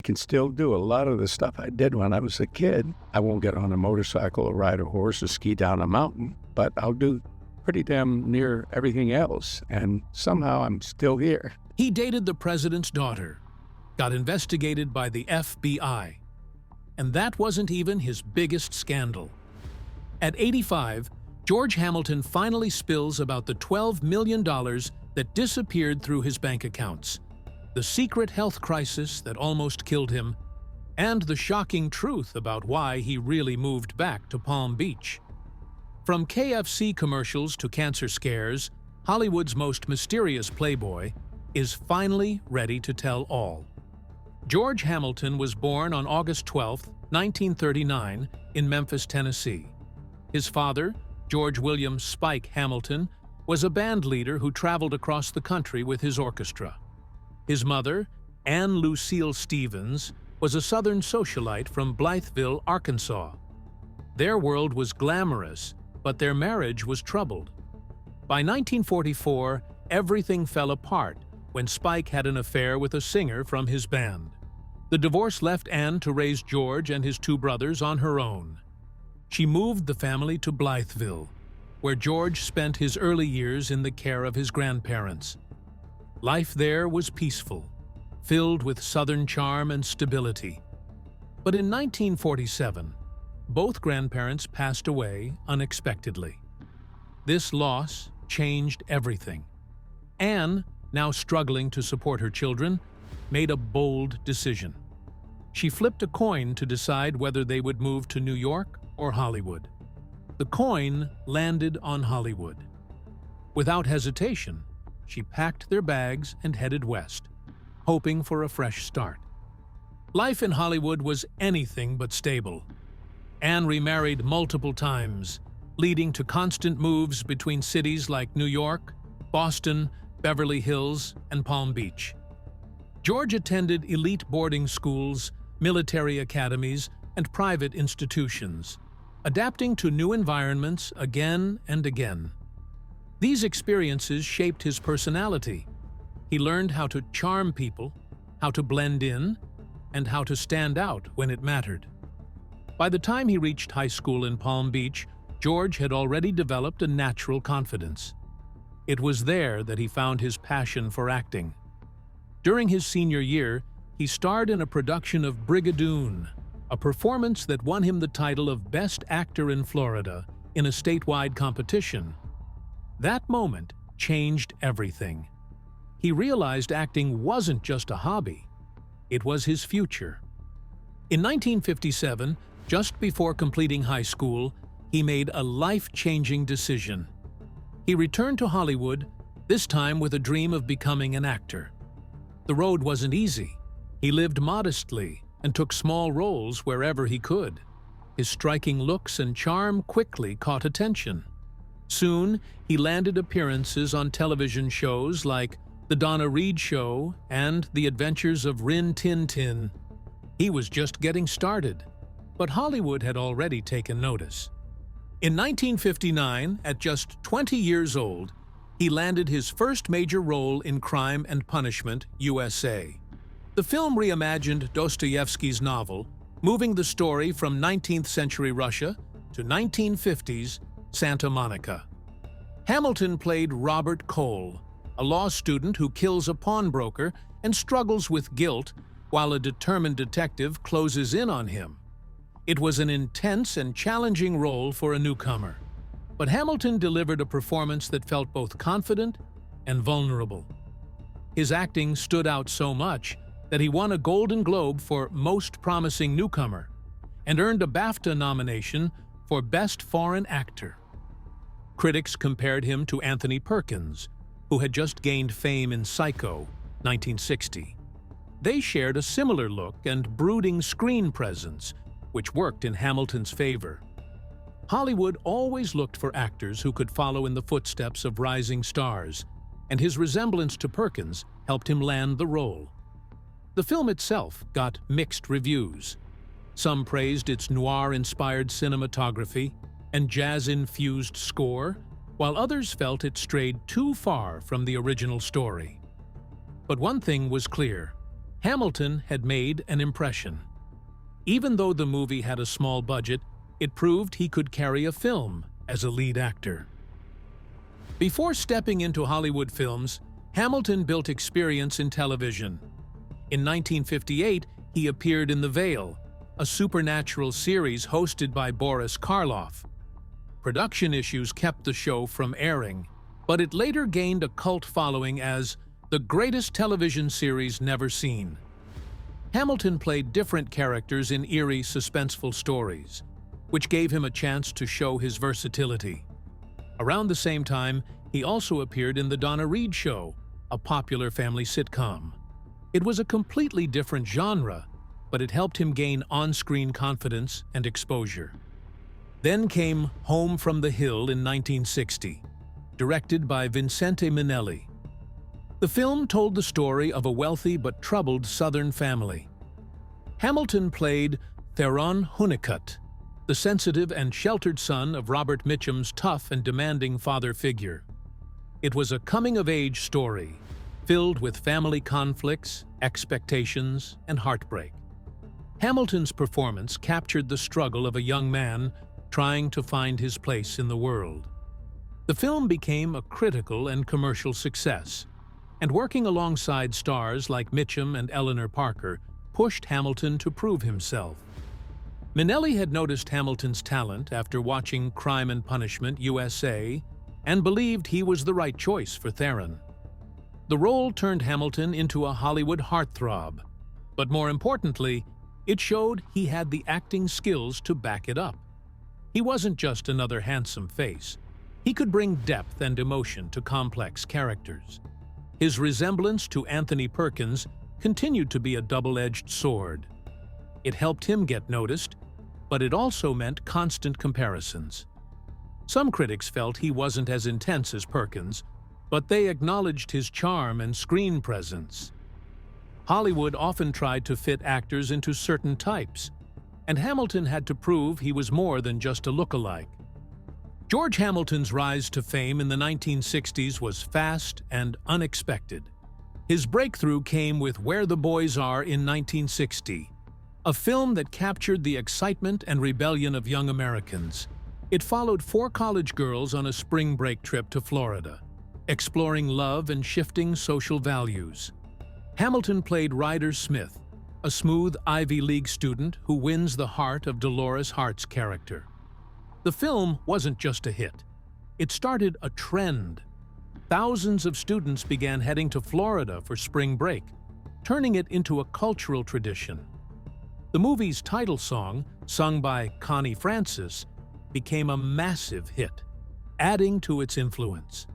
can still do a lot of the stuff I did when I was a kid. I won't get on a motorcycle or ride a horse or ski down a mountain, but I'll do pretty damn near everything else, and somehow I'm still here. He dated the president's daughter, got investigated by the FBI, and that wasn't even his biggest scandal. At 85, George Hamilton finally spills about the $12 million that disappeared through his bank accounts, the secret health crisis that almost killed him, and the shocking truth about why he really moved back to Palm Beach. From KFC commercials to cancer scares, Hollywood's most mysterious playboy is finally ready to tell all. George Hamilton was born on August 12, 1939, in Memphis, Tennessee. His father, George William "Spike" Hamilton, was a band leader who traveled across the country with his orchestra. His mother, Anne Lucille Stevens, was a Southern socialite from Blytheville, Arkansas. Their world was glamorous, but their marriage was troubled. By 1944, everything fell apart when Spike had an affair with a singer from his band. The divorce left Anne to raise George and his two brothers on her own. She moved the family to Blytheville, where George spent his early years in the care of his grandparents. Life there was peaceful, filled with Southern charm and stability. But in 1947, both grandparents passed away unexpectedly. This loss changed everything. Anne, now struggling to support her children, made a bold decision. She flipped a coin to decide whether they would move to New York or Hollywood. The coin landed on Hollywood. Without hesitation, she packed their bags and headed west, hoping for a fresh start. Life in Hollywood was anything but stable. Anne remarried multiple times, leading to constant moves between cities like New York, Boston, Beverly Hills, and Palm Beach. George attended elite boarding schools, military academies, and private institutions, adapting to new environments again and again. These experiences shaped his personality. He learned how to charm people, how to blend in, and how to stand out when it mattered. By the time he reached high school in Palm Beach, George had already developed a natural confidence. It was there that he found his passion for acting. During his senior year, he starred in a production of Brigadoon, a performance that won him the title of Best Actor in Florida in a statewide competition. That moment changed everything. He realized acting wasn't just a hobby, it was his future. In 1957, just before completing high school, he made a life-changing decision. He returned to Hollywood, this time with a dream of becoming an actor. The road wasn't easy. He lived modestly and took small roles wherever he could. His striking looks and charm quickly caught attention. Soon, he landed appearances on television shows like The Donna Reed Show and The Adventures of Rin Tin Tin. He was just getting started, but Hollywood had already taken notice. In 1959, at just 20 years old, he landed his first major role in Crime and Punishment, USA. The film reimagined Dostoevsky's novel, moving the story from 19th century Russia to 1950s Santa Monica. Hamilton played Robert Cole, a law student who kills a pawnbroker and struggles with guilt while a determined detective closes in on him. It was an intense and challenging role for a newcomer, but Hamilton delivered a performance that felt both confident and vulnerable. His acting stood out so much that he won a Golden Globe for Most Promising Newcomer and earned a BAFTA nomination for Best Foreign Actor. Critics compared him to Anthony Perkins, who had just gained fame in Psycho, 1960. They shared a similar look and brooding screen presence, which worked in Hamilton's favor. Hollywood always looked for actors who could follow in the footsteps of rising stars, and his resemblance to Perkins helped him land the role. The film itself got mixed reviews. Some praised its noir-inspired cinematography and jazz-infused score, while others felt it strayed too far from the original story. But one thing was clear: Hamilton had made an impression. Even though the movie had a small budget, it proved he could carry a film as a lead actor. Before stepping into Hollywood films, Hamilton built experience in television. In 1958, he appeared in The Veil, a supernatural series hosted by Boris Karloff. Production issues kept the show from airing, but it later gained a cult following as the greatest television series never seen. Hamilton played different characters in eerie, suspenseful stories, which gave him a chance to show his versatility. Around the same time, he also appeared in The Donna Reed Show, a popular family sitcom. It was a completely different genre, but it helped him gain on-screen confidence and exposure. Then came Home from the Hill in 1960, directed by Vincente Minnelli. The film told the story of a wealthy but troubled Southern family. Hamilton played Theron Hunnicutt, the sensitive and sheltered son of Robert Mitchum's tough and demanding father figure. It was a coming-of-age story, filled with family conflicts, expectations, and heartbreak. Hamilton's performance captured the struggle of a young man trying to find his place in the world. The film became a critical and commercial success, and working alongside stars like Mitchum and Eleanor Parker pushed Hamilton to prove himself. Minnelli had noticed Hamilton's talent after watching Crime and Punishment USA and believed he was the right choice for Theron. The role turned Hamilton into a Hollywood heartthrob, but more importantly, it showed he had the acting skills to back it up. He wasn't just another handsome face. He could bring depth and emotion to complex characters. His resemblance to Anthony Perkins continued to be a double-edged sword. It helped him get noticed, but it also meant constant comparisons. Some critics felt he wasn't as intense as Perkins, but they acknowledged his charm and screen presence. Hollywood often tried to fit actors into certain types, and Hamilton had to prove he was more than just a look-alike. George Hamilton's rise to fame in the 1960s was fast and unexpected. His breakthrough came with Where the Boys Are in 1960, a film that captured the excitement and rebellion of young Americans. It followed 4 college girls on a spring break trip to Florida, exploring love and shifting social values. Hamilton played Ryder Smith, a smooth Ivy League student who wins the heart of Dolores Hart's character. The film wasn't just a hit. It started a trend. Thousands of students began heading to Florida for spring break, turning it into a cultural tradition. The movie's title song, sung by Connie Francis, became a massive hit, adding to its influence.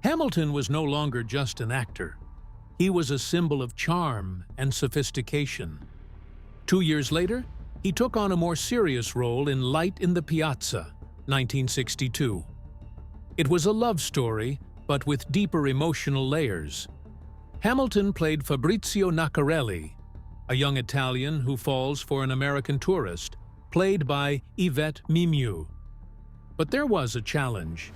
Hamilton was no longer just an actor. He was a symbol of charm and sophistication. 2 years later, he took on a more serious role in Light in the Piazza, 1962. It was a love story, but with deeper emotional layers. Hamilton played Fabrizio Naccarelli, a young Italian who falls for an American tourist, played by Yvette Mimieux. But there was a challenge.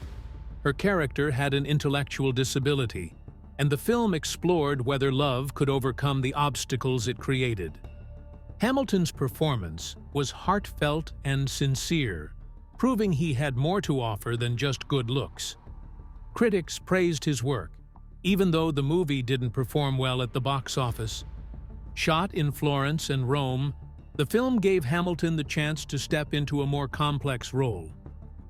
Her character had an intellectual disability, and the film explored whether love could overcome the obstacles it created. Hamilton's performance was heartfelt and sincere, proving he had more to offer than just good looks. Critics praised his work, even though the movie didn't perform well at the box office. Shot in Florence and Rome, the film gave Hamilton the chance to step into a more complex role.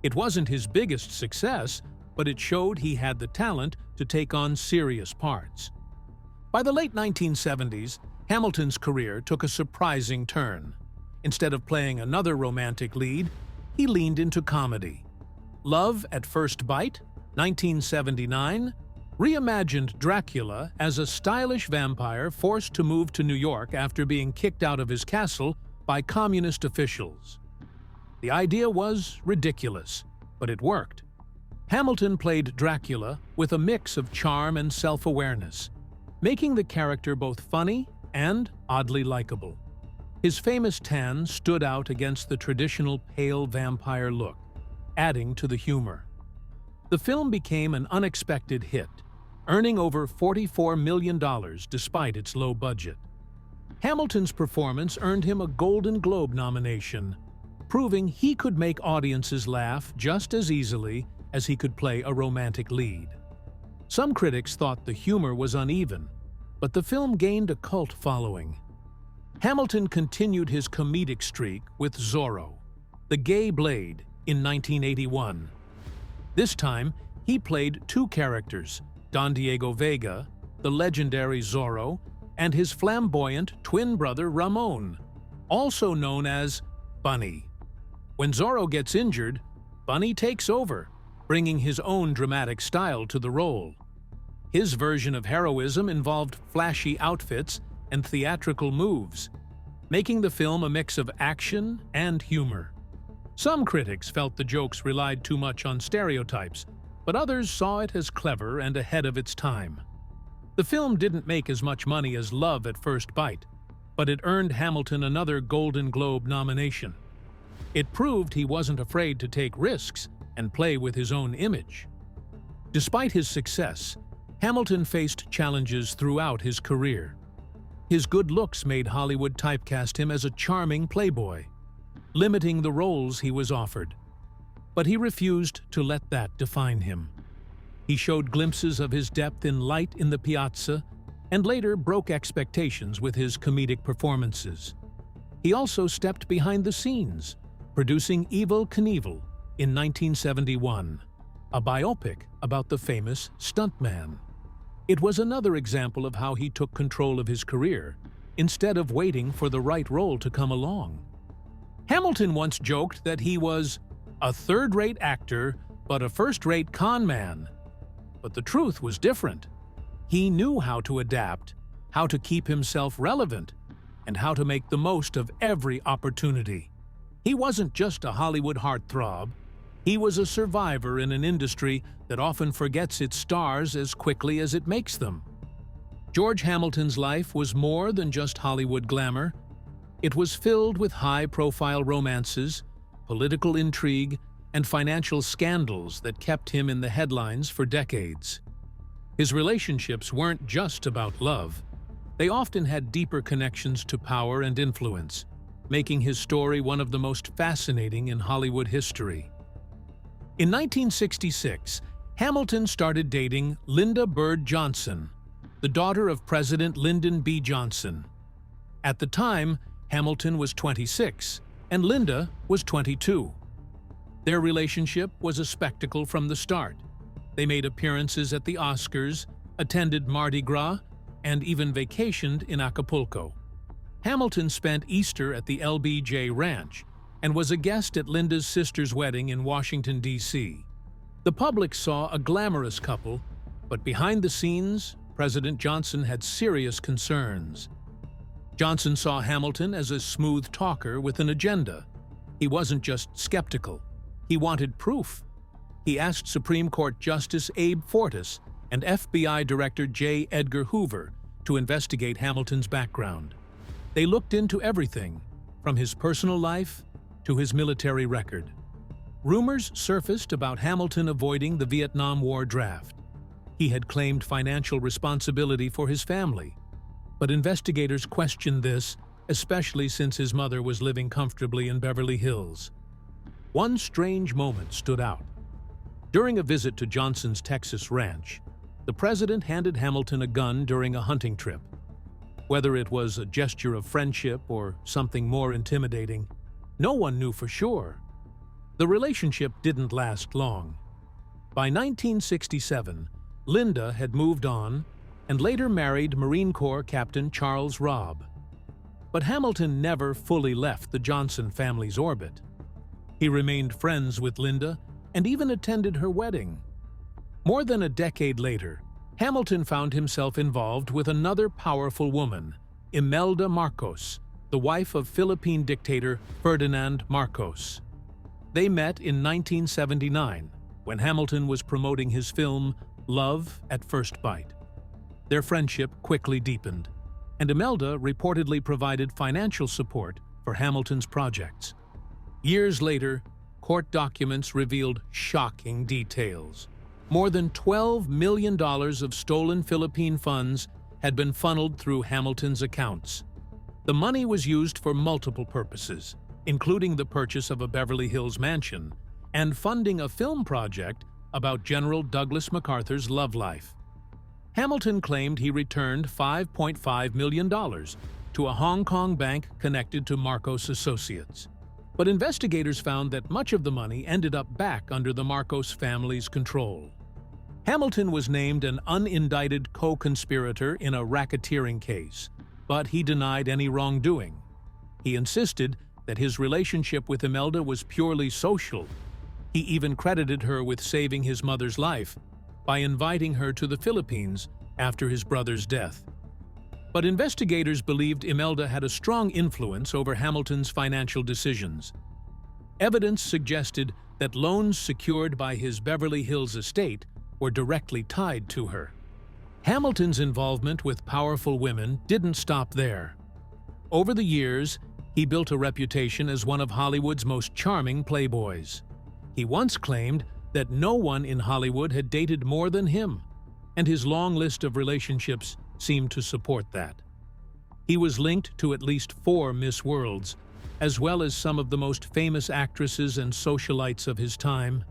It wasn't his biggest success, but it showed he had the talent to take on serious parts. By the late 1970s, Hamilton's career took a surprising turn. Instead of playing another romantic lead, he leaned into comedy. Love at First Bite, 1979, reimagined Dracula as a stylish vampire forced to move to New York after being kicked out of his castle by communist officials. The idea was ridiculous, but it worked. Hamilton played Dracula with a mix of charm and self-awareness, making the character both funny and oddly likable. His famous tan stood out against the traditional pale vampire look, adding to the humor. The film became an unexpected hit, earning over $44 million despite its low budget. Hamilton's performance earned him a Golden Globe nomination, proving he could make audiences laugh just as easily as he could play a romantic lead. Some critics thought the humor was uneven, but the film gained a cult following. Hamilton continued his comedic streak with Zorro, the Gay Blade, in 1981. This time, he played two characters, Don Diego Vega, the legendary Zorro, and his flamboyant twin brother Ramon, also known as Bunny. When Zorro gets injured, Bunny takes over, bringing his own dramatic style to the role. His version of heroism involved flashy outfits and theatrical moves, making the film a mix of action and humor. Some critics felt the jokes relied too much on stereotypes, but others saw it as clever and ahead of its time. The film didn't make as much money as Love at First Bite, but it earned Hamilton another Golden Globe nomination. It proved he wasn't afraid to take risks and play with his own image. Despite his success, Hamilton faced challenges throughout his career. His good looks made Hollywood typecast him as a charming playboy, limiting the roles he was offered. But he refused to let that define him. He showed glimpses of his depth in Light in the Piazza and later broke expectations with his comedic performances. He also stepped behind the scenes, producing Evel Knievel in 1971, a biopic about the famous stuntman. It was another example of how he took control of his career instead of waiting for the right role to come along. Hamilton once joked that he was a third-rate actor but a first-rate con man. But the truth was different. He knew how to adapt, how to keep himself relevant, and how to make the most of every opportunity. He wasn't just a Hollywood heartthrob. He was a survivor in an industry that often forgets its stars as quickly as it makes them. George Hamilton's life was more than just Hollywood glamour. It was filled with high-profile romances, political intrigue, and financial scandals that kept him in the headlines for decades. His relationships weren't just about love. They often had deeper connections to power and influence, making his story one of the most fascinating in Hollywood history. In 1966, Hamilton started dating Linda Bird Johnson, the daughter of President Lyndon B. Johnson. At the time, Hamilton was 26, and Linda was 22. Their relationship was a spectacle from the start. They made appearances at the Oscars, attended Mardi Gras, and even vacationed in Acapulco. Hamilton spent Easter at the LBJ Ranch and was a guest at Linda's sister's wedding in Washington, D.C. The public saw a glamorous couple, but behind the scenes, President Johnson had serious concerns. Johnson saw Hamilton as a smooth talker with an agenda. He wasn't just skeptical. He wanted proof. He asked Supreme Court Justice Abe Fortas and FBI Director J. Edgar Hoover to investigate Hamilton's background. They looked into everything, from his personal life to his military record. Rumors surfaced about Hamilton avoiding the Vietnam War draft. He had claimed financial responsibility for his family, but investigators questioned this, especially since his mother was living comfortably in Beverly Hills. One strange moment stood out. During a visit to Johnson's Texas ranch, the president handed Hamilton a gun during a hunting trip. Whether it was a gesture of friendship or something more intimidating, no one knew for sure. The relationship didn't last long. By 1967, Linda had moved on and later married Marine Corps Captain Charles Robb. But Hamilton never fully left the Johnson family's orbit. He remained friends with Linda and even attended her wedding. More than a decade later, Hamilton found himself involved with another powerful woman, Imelda Marcos, the wife of Philippine dictator Ferdinand Marcos. They met in 1979, when Hamilton was promoting his film Love at First Bite. Their friendship quickly deepened, and Imelda reportedly provided financial support for Hamilton's projects. Years later, court documents revealed shocking details. More than $12 million of stolen Philippine funds had been funneled through Hamilton's accounts. The money was used for multiple purposes, including the purchase of a Beverly Hills mansion and funding a film project about General Douglas MacArthur's love life. Hamilton claimed he returned $5.5 million to a Hong Kong bank connected to Marcos Associates. But investigators found that much of the money ended up back under the Marcos family's control. Hamilton was named an unindicted co-conspirator in a racketeering case, but he denied any wrongdoing. He insisted that his relationship with Imelda was purely social. He even credited her with saving his mother's life by inviting her to the Philippines after his brother's death. But investigators believed Imelda had a strong influence over Hamilton's financial decisions. Evidence suggested that loans secured by his Beverly Hills estate were directly tied to her. Hamilton's involvement with powerful women didn't stop there. Over the years, he built a reputation as one of Hollywood's most charming playboys. He once claimed that no one in Hollywood had dated more than him, and his long list of relationships seemed to support that. He was linked to at least 4 Miss Worlds, as well as some of the most famous actresses and socialites of his time.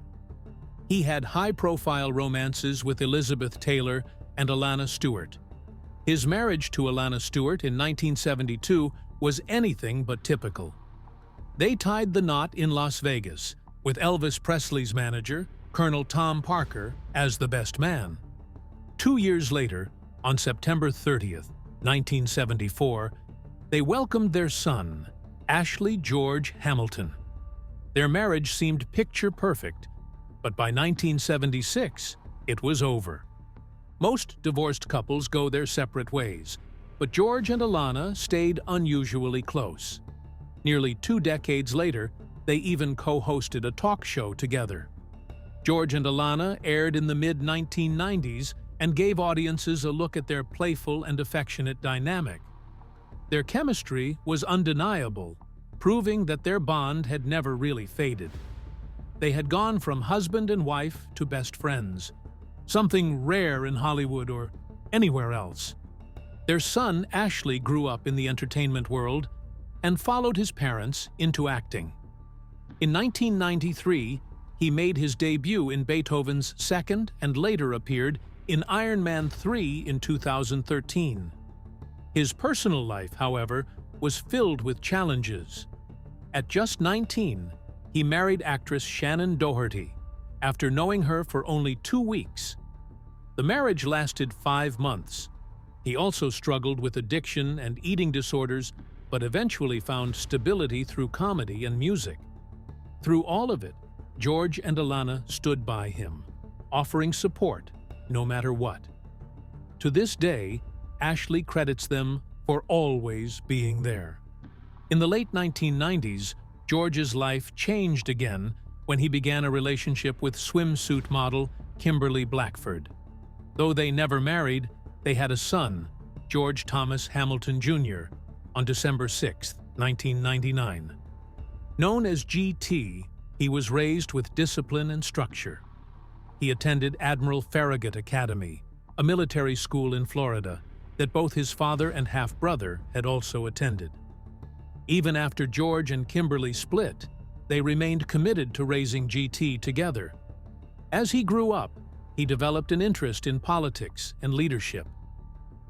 He had high-profile romances with Elizabeth Taylor and Alana Stewart. His marriage to Alana Stewart in 1972 was anything but typical. They tied the knot in Las Vegas, with Elvis Presley's manager, Colonel Tom Parker, as the best man. 2 years later, on September 30th, 1974, they welcomed their son, Ashley George Hamilton. Their marriage seemed picture-perfect, but by 1976, it was over. Most divorced couples go their separate ways, but George and Alana stayed unusually close. Nearly 2 decades later, they even co-hosted a talk show together. George and Alana aired in the mid-1990s and gave audiences a look at their playful and affectionate dynamic. Their chemistry was undeniable, proving that their bond had never really faded. They had gone from husband and wife to best friends, something rare in Hollywood or anywhere else. Their son, Ashley, grew up in the entertainment world and followed his parents into acting. In 1993, he made his debut in Beethoven's Second and later appeared in Iron Man 3 in 2013. His personal life, however, was filled with challenges. At just 19, he married actress Shannon Doherty, after knowing her for only 2 weeks. The marriage lasted 5 months. He also struggled with addiction and eating disorders, but eventually found stability through comedy and music. Through all of it, George and Alana stood by him, offering support no matter what. To this day, Ashley credits them for always being there. In the late 1990s, George's life changed again when he began a relationship with swimsuit model Kimberly Blackford. Though they never married, they had a son, George Thomas Hamilton Jr., on December 6, 1999. Known as GT, he was raised with discipline and structure. He attended Admiral Farragut Academy, a military school in Florida that both his father and half-brother had also attended. Even after George and Kimberly split, they remained committed to raising GT together. As he grew up, he developed an interest in politics and leadership.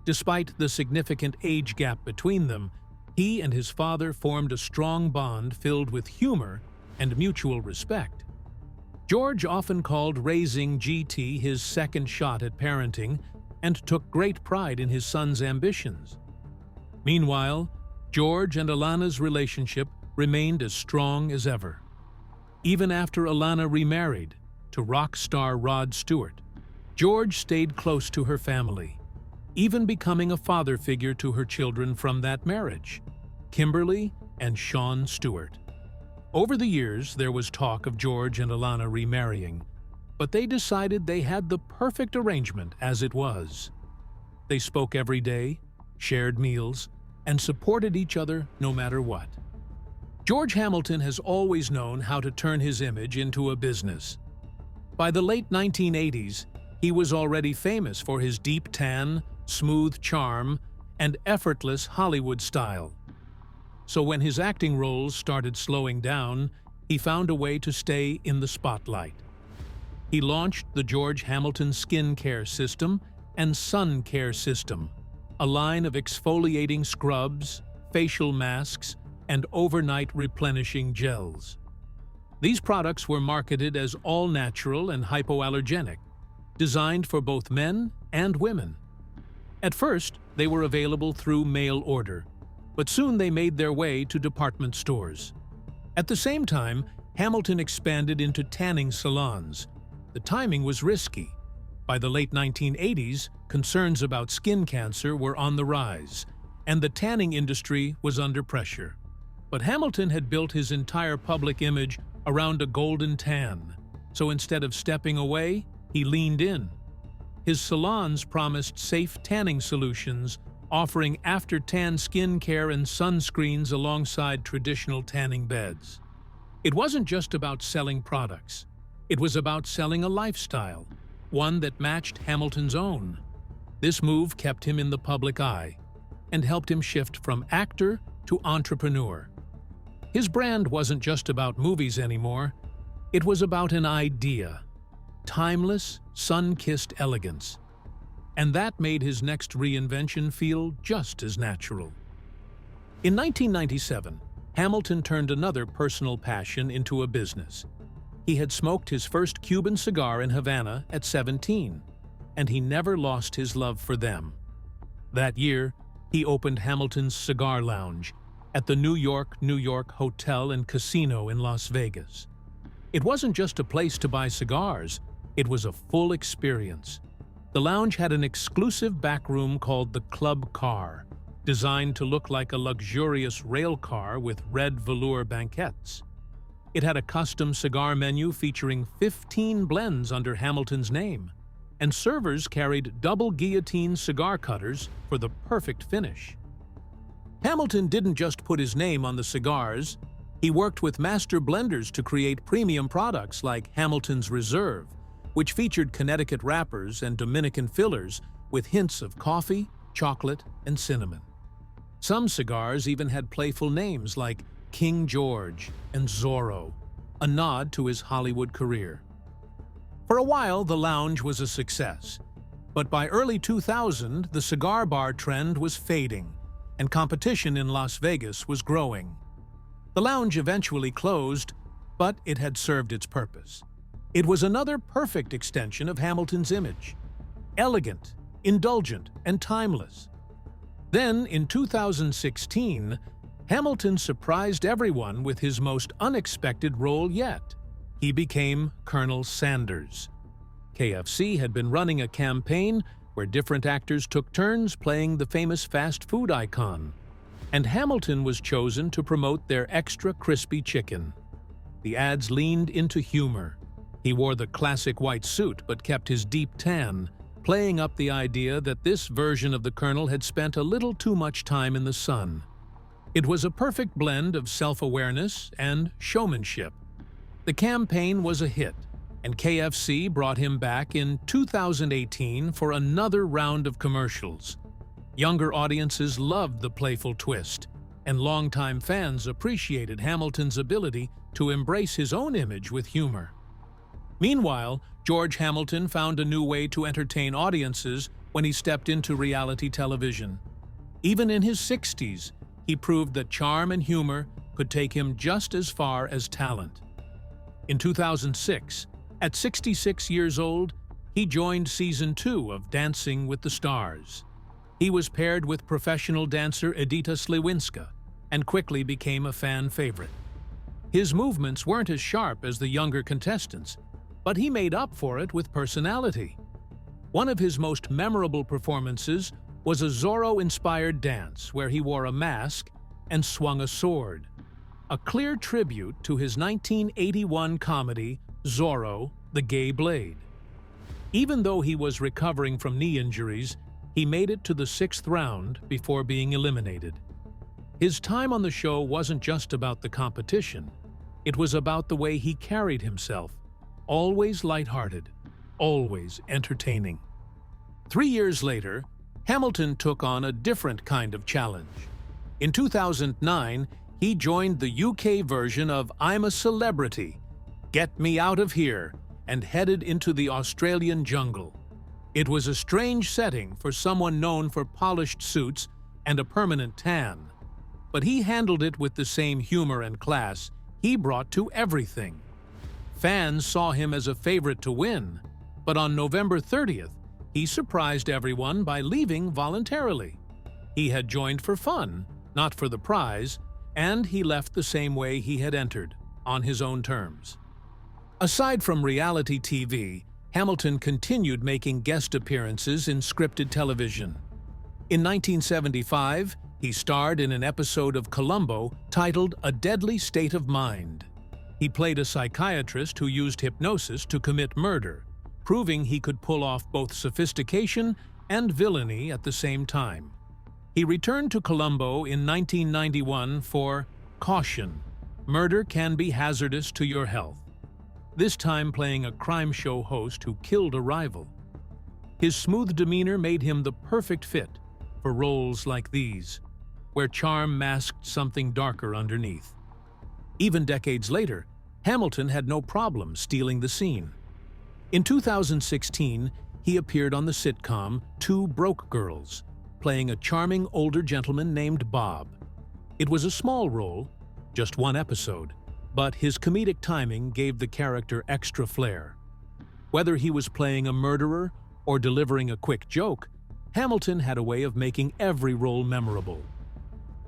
Despite the significant age gap between them, he and his father formed a strong bond filled with humor and mutual respect. George often called raising GT his second shot at parenting and took great pride in his son's ambitions. Meanwhile, George and Alana's relationship remained as strong as ever. Even after Alana remarried to rock star Rod Stewart, George stayed close to her family, even becoming a father figure to her children from that marriage, Kimberly and Sean Stewart. Over the years, there was talk of George and Alana remarrying, but they decided they had the perfect arrangement as it was. They spoke every day, shared meals, and supported each other no matter what. George Hamilton has always known how to turn his image into a business. By the late 1980s, he was already famous for his deep tan, smooth charm, and effortless Hollywood style. So when his acting roles started slowing down, he found a way to stay in the spotlight. He launched the George Hamilton Skin Care System and Sun Care System, a line of exfoliating scrubs, facial masks, and overnight replenishing gels. These products were marketed as all-natural and hypoallergenic, designed for both men and women. At first, they were available through mail order, but soon they made their way to department stores. At the same time, Hamilton expanded into tanning salons. The timing was risky. By the late 1980s, concerns about skin cancer were on the rise, and the tanning industry was under pressure. But Hamilton had built his entire public image around a golden tan, so instead of stepping away, he leaned in. His salons promised safe tanning solutions, offering after-tan skin care and sunscreens alongside traditional tanning beds. It wasn't just about selling products. It was about selling a lifestyle, one that matched Hamilton's own. This move kept him in the public eye and helped him shift from actor to entrepreneur. His brand wasn't just about movies anymore. It was about an idea. Timeless, sun-kissed elegance. And that made his next reinvention feel just as natural. In 1997, Hamilton turned another personal passion into a business. He had smoked his first Cuban cigar in Havana at 17, and he never lost his love for them. That year, he opened Hamilton's Cigar Lounge at the New York Hotel and Casino in Las Vegas. It wasn't just a place to buy cigars, it was a full experience. The lounge had an exclusive back room called the Club Car, designed to look like a luxurious rail car with red velour banquettes. It had a custom cigar menu featuring 15 blends under Hamilton's name, and servers carried double guillotine cigar cutters for the perfect finish. Hamilton didn't just put his name on the cigars, he worked with master blenders to create premium products like Hamilton's Reserve, which featured Connecticut wrappers and Dominican fillers with hints of coffee, chocolate, and cinnamon. Some cigars even had playful names like King George and Zorro, a nod to his Hollywood career. For a while, the lounge was a success, but by early 2000, the cigar bar trend was fading, and competition in Las Vegas was growing. The lounge eventually closed, but it had served its purpose. It was another perfect extension of Hamilton's image. Elegant, indulgent, and timeless. Then, in 2016, Hamilton surprised everyone with his most unexpected role yet. He became Colonel Sanders. KFC had been running a campaign where different actors took turns playing the famous fast food icon, and Hamilton was chosen to promote their extra crispy chicken. The ads leaned into humor. He wore the classic white suit but kept his deep tan, playing up the idea that this version of the Colonel had spent a little too much time in the sun. It was a perfect blend of self-awareness and showmanship. The campaign was a hit, and KFC brought him back in 2018 for another round of commercials. Younger audiences loved the playful twist, and longtime fans appreciated Hamilton's ability to embrace his own image with humor. Meanwhile, George Hamilton found a new way to entertain audiences when he stepped into reality television. Even in his 60s, he proved that charm and humor could take him just as far as talent. In 2006, at 66 years old, he joined Season 2 of Dancing with the Stars. He was paired with professional dancer Edyta Sliwinska and quickly became a fan favorite. His movements weren't as sharp as the younger contestants, but he made up for it with personality. One of his most memorable performances was a Zorro-inspired dance where he wore a mask and swung a sword, a clear tribute to his 1981 comedy, Zorro, the Gay Blade. Even though he was recovering from knee injuries, he made it to the 6th round before being eliminated. His time on the show wasn't just about the competition. It was about the way he carried himself, always lighthearted, always entertaining. 3 years later, Hamilton took on a different kind of challenge. In 2009, he joined the UK version of I'm a Celebrity, Get Me Out of Here, and headed into the Australian jungle. It was a strange setting for someone known for polished suits and a permanent tan, but he handled it with the same humor and class he brought to everything. Fans saw him as a favorite to win, but on November 30th, he surprised everyone by leaving voluntarily. He had joined for fun, not for the prize, and he left the same way he had entered, on his own terms. Aside from reality TV, Hamilton continued making guest appearances in scripted television. In 1975, he starred in an episode of Columbo titled A Deadly State of Mind. He played a psychiatrist who used hypnosis to commit murder, proving he could pull off both sophistication and villainy at the same time. He returned to Columbo in 1991 for Caution: Murder Can Be Hazardous to Your Health, this time playing a crime show host who killed a rival. His smooth demeanor made him the perfect fit for roles like these, where charm masked something darker underneath. Even decades later, Hamilton had no problem stealing the scene. In 2016, he appeared on the sitcom Two Broke Girls, playing a charming older gentleman named Bob. It was a small role, just one episode, but his comedic timing gave the character extra flair. Whether he was playing a murderer or delivering a quick joke, Hamilton had a way of making every role memorable.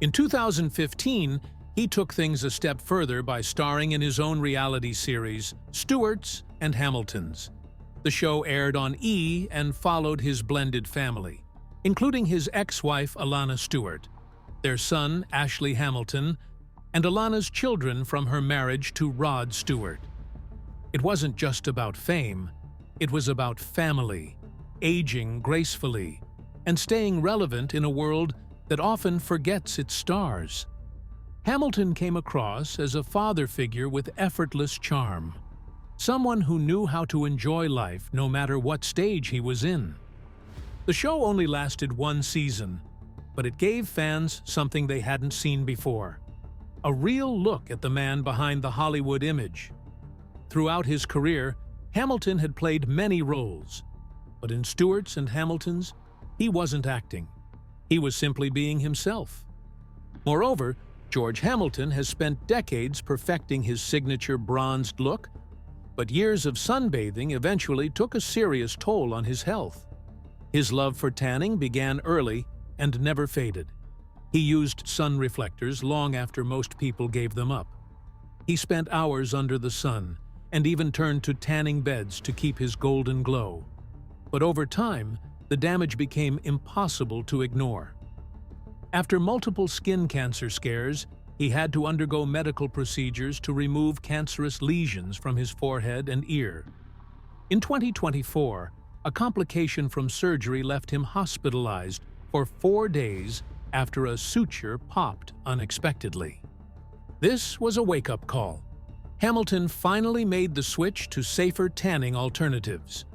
In 2015, he took things a step further by starring in his own reality series, Stewart's and Hamilton's. The show aired on E! And followed his blended family, including his ex-wife Alana Stewart, their son Ashley Hamilton, and Alana's children from her marriage to Rod Stewart. It wasn't just about fame, it was about family, aging gracefully, and staying relevant in a world that often forgets its stars. Hamilton came across as a father figure with effortless charm, someone who knew how to enjoy life no matter what stage he was in. The show only lasted one season, but it gave fans something they hadn't seen before: a real look at the man behind the Hollywood image. Throughout his career, Hamilton had played many roles, but in Stewart's and Hamilton's, he wasn't acting. He was simply being himself. Moreover, George Hamilton has spent decades perfecting his signature bronzed look, but years of sunbathing eventually took a serious toll on his health. His love for tanning began early and never faded. He used sun reflectors long after most people gave them up. He spent hours under the sun and even turned to tanning beds to keep his golden glow. But over time, the damage became impossible to ignore. After multiple skin cancer scares, he had to undergo medical procedures to remove cancerous lesions from his forehead and ear. In 2024, a complication from surgery left him hospitalized for 4 days after a suture popped unexpectedly. This was a wake-up call. Hamilton finally made the switch to safer tanning alternatives.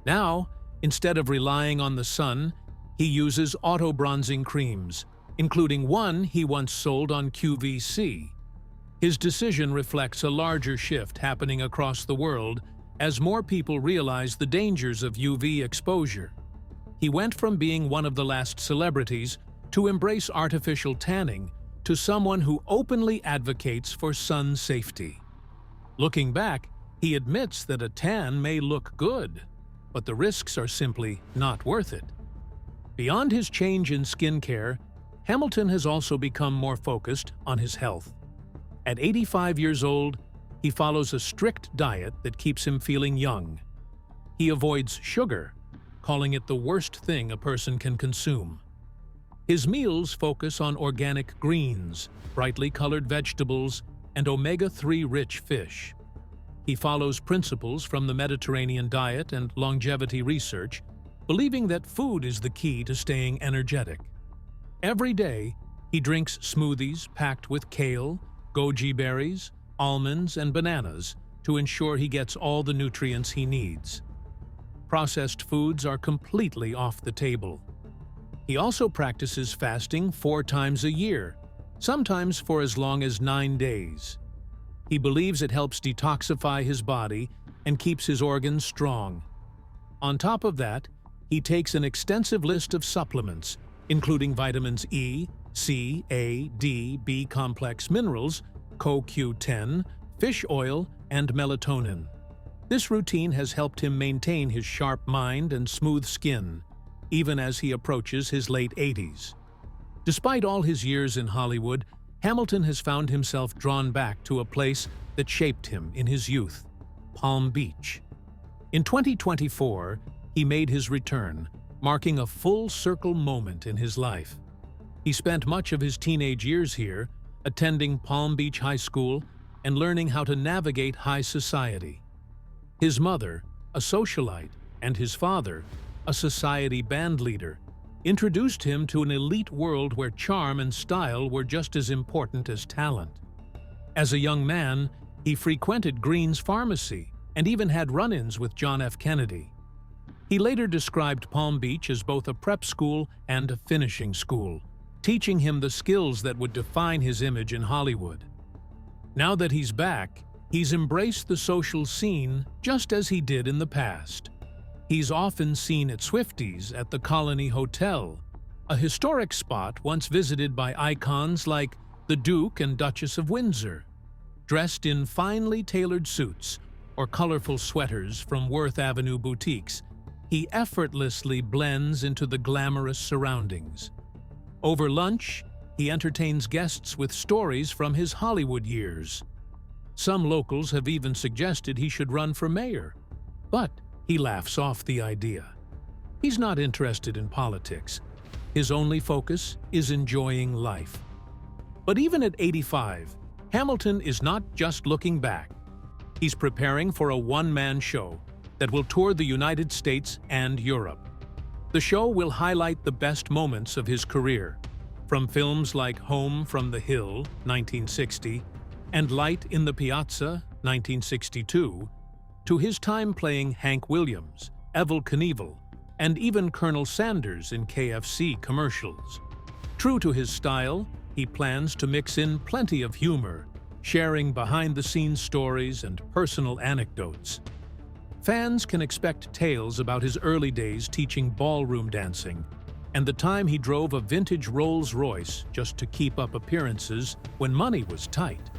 Now, instead of relying on the sun, he uses auto-bronzing creams, including one he once sold on QVC. His decision reflects a larger shift happening across the world as more people realize the dangers of UV exposure. He went from being one of the last celebrities to embrace artificial tanning to someone who openly advocates for sun safety. Looking back, he admits that a tan may look good, but the risks are simply not worth it. Beyond his change in skincare, Hamilton has also become more focused on his health. At 85 years old, he follows a strict diet that keeps him feeling young. He avoids sugar, calling it the worst thing a person can consume. His meals focus on organic greens, brightly colored vegetables, and omega-3 rich fish. He follows principles from the Mediterranean diet and longevity research, believing that food is the key to staying energetic. Every day, he drinks smoothies packed with kale, goji berries, almonds, and bananas to ensure he gets all the nutrients he needs. Processed foods are completely off the table. He also practices fasting 4 times a year, sometimes for as long as 9 days. He believes it helps detoxify his body and keeps his organs strong. On top of that, he takes an extensive list of supplements, including vitamins E, C, A, D, B complex minerals, CoQ10, fish oil, and melatonin. This routine has helped him maintain his sharp mind and smooth skin, even as he approaches his late 80s. Despite all his years in Hollywood, Hamilton has found himself drawn back to a place that shaped him in his youth, Palm Beach. In 2024, he made his return, marking a full-circle moment in his life. He spent much of his teenage years here, attending Palm Beach High School and learning how to navigate high society. His mother, a socialite, and his father, a society band leader, introduced him to an elite world where charm and style were just as important as talent. As a young man, he frequented Green's Pharmacy and even had run-ins with John F. Kennedy. He later described Palm Beach as both a prep school and a finishing school, teaching him the skills that would define his image in Hollywood. Now that he's back, he's embraced the social scene just as he did in the past. He's often seen at Swifties at the Colony Hotel, a historic spot once visited by icons like the Duke and Duchess of Windsor. Dressed in finely tailored suits or colorful sweaters from Worth Avenue boutiques, he effortlessly blends into the glamorous surroundings. Over lunch, he entertains guests with stories from his Hollywood years. Some locals have even suggested he should run for mayor, but he laughs off the idea. He's not interested in politics. His only focus is enjoying life. But even at 85, Hamilton is not just looking back. He's preparing for a one-man show that will tour the United States and Europe. The show will highlight the best moments of his career, from films like Home from the Hill, 1960, and Light in the Piazza, 1962, to his time playing Hank Williams, Evel Knievel, and even Colonel Sanders in KFC commercials. True to his style, he plans to mix in plenty of humor, sharing behind-the-scenes stories and personal anecdotes. Fans can expect tales about his early days teaching ballroom dancing and the time he drove a vintage Rolls-Royce just to keep up appearances when money was tight.